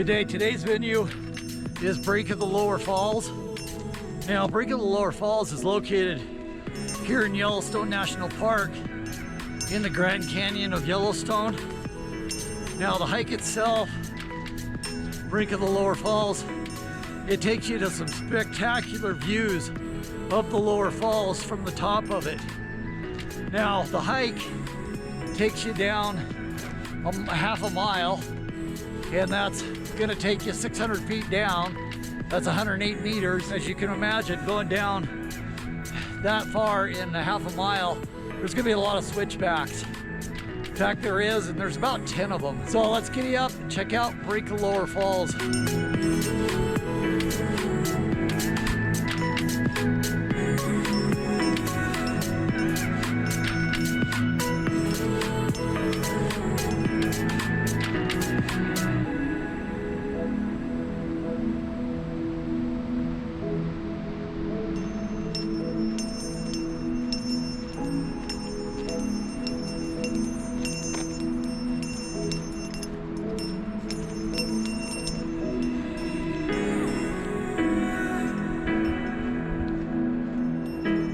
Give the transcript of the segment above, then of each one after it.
Good day. Today's venue is Brink of the Lower Falls. Now, Brink of the Lower Falls is located here in Yellowstone National Park in the Grand Canyon of Yellowstone. Now, the hike itself, Brink of the Lower Falls, it takes you to some spectacular views of the lower falls from the top of it. Now, the hike takes you down a half a mile, and that's gonna take you 600 feet down. That's 108 meters. As you can imagine, going down that far in a half a mile, there's gonna be a lot of switchbacks. In fact, there is, and there's about 10 of them. So let's giddy up and check out Brink of the Lower Falls.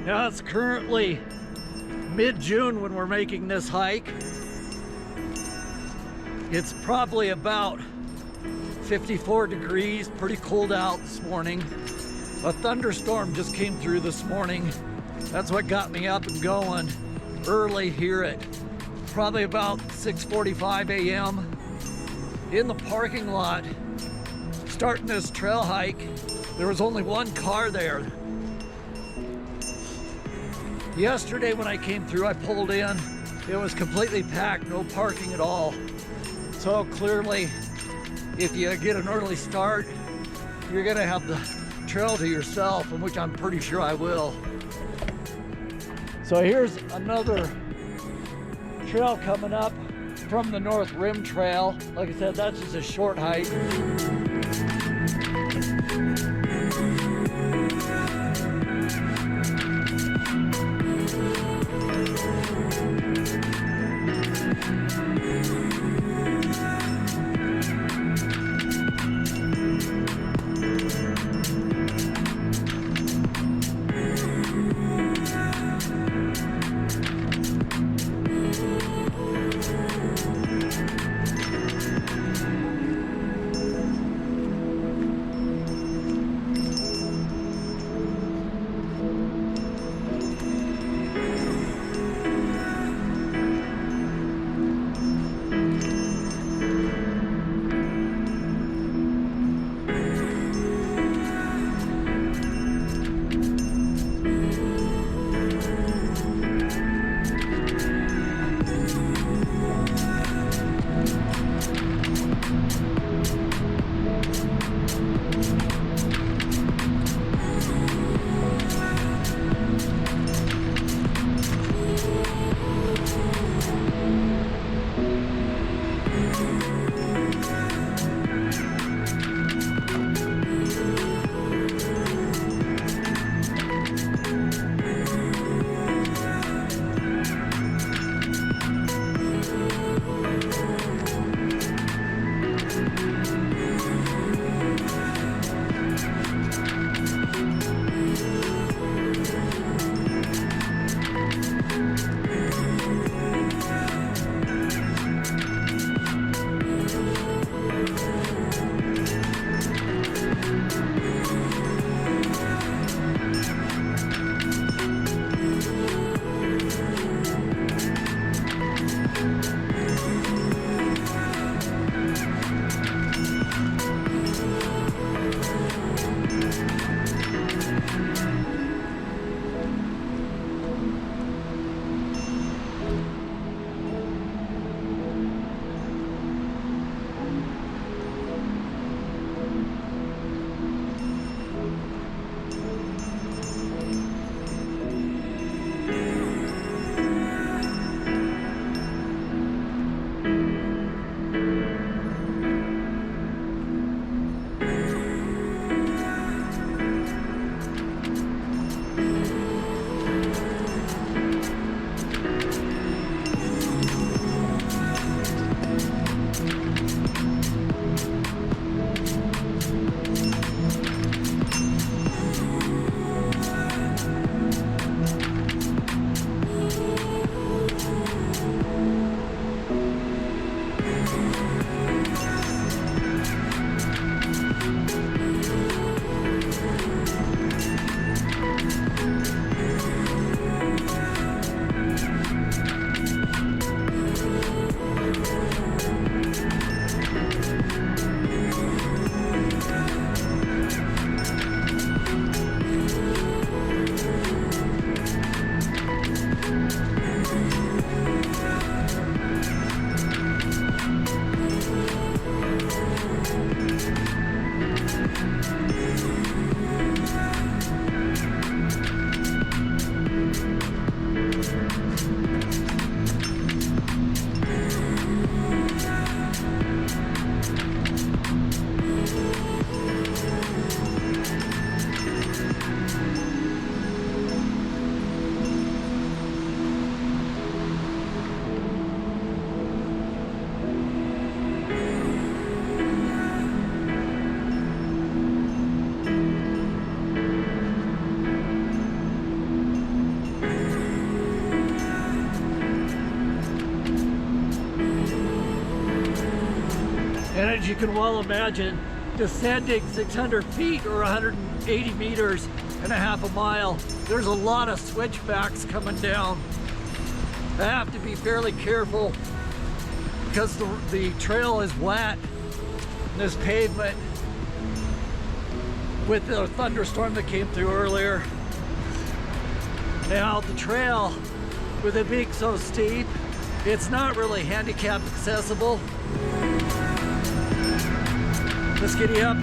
Now it's currently mid-June when we're making this hike. It's probably about 54 degrees, pretty cold out this morning. A thunderstorm just came through this morning. That's what got me up and going early here at probably about 6:45 a.m. in the parking lot. Starting this trail hike, there was only one car there. Yesterday when I came through, I pulled in, it was completely packed, no parking at all. So clearly, if you get an early start, you're gonna have the trail to yourself, and which I'm pretty sure I will. So here's another trail coming up from the North Rim Trail. Like I said, that's just a short hike. And as you can well imagine, descending 600 feet or 180 meters and a half a mile, there's a lot of switchbacks coming down. I have to be fairly careful because the trail is wet, this pavement, with the thunderstorm that came through earlier. Now the trail, with it being so steep, it's not really handicap accessible. Let's giddy up.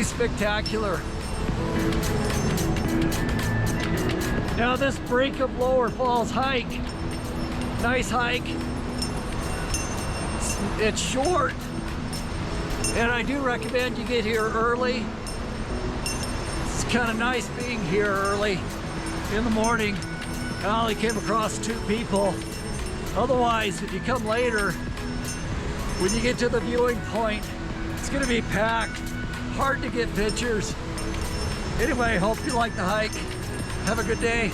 Spectacular. Now this Brink of Lower Falls hike, nice hike. It's short, and I do recommend you get here early. It's kind of nice being here early in the morning. I only came across 2 people. Otherwise, if you come later, when you get to the viewing point, it's going to be packed. Hard to get pictures. Anyway, hope you like the hike. Have a good day.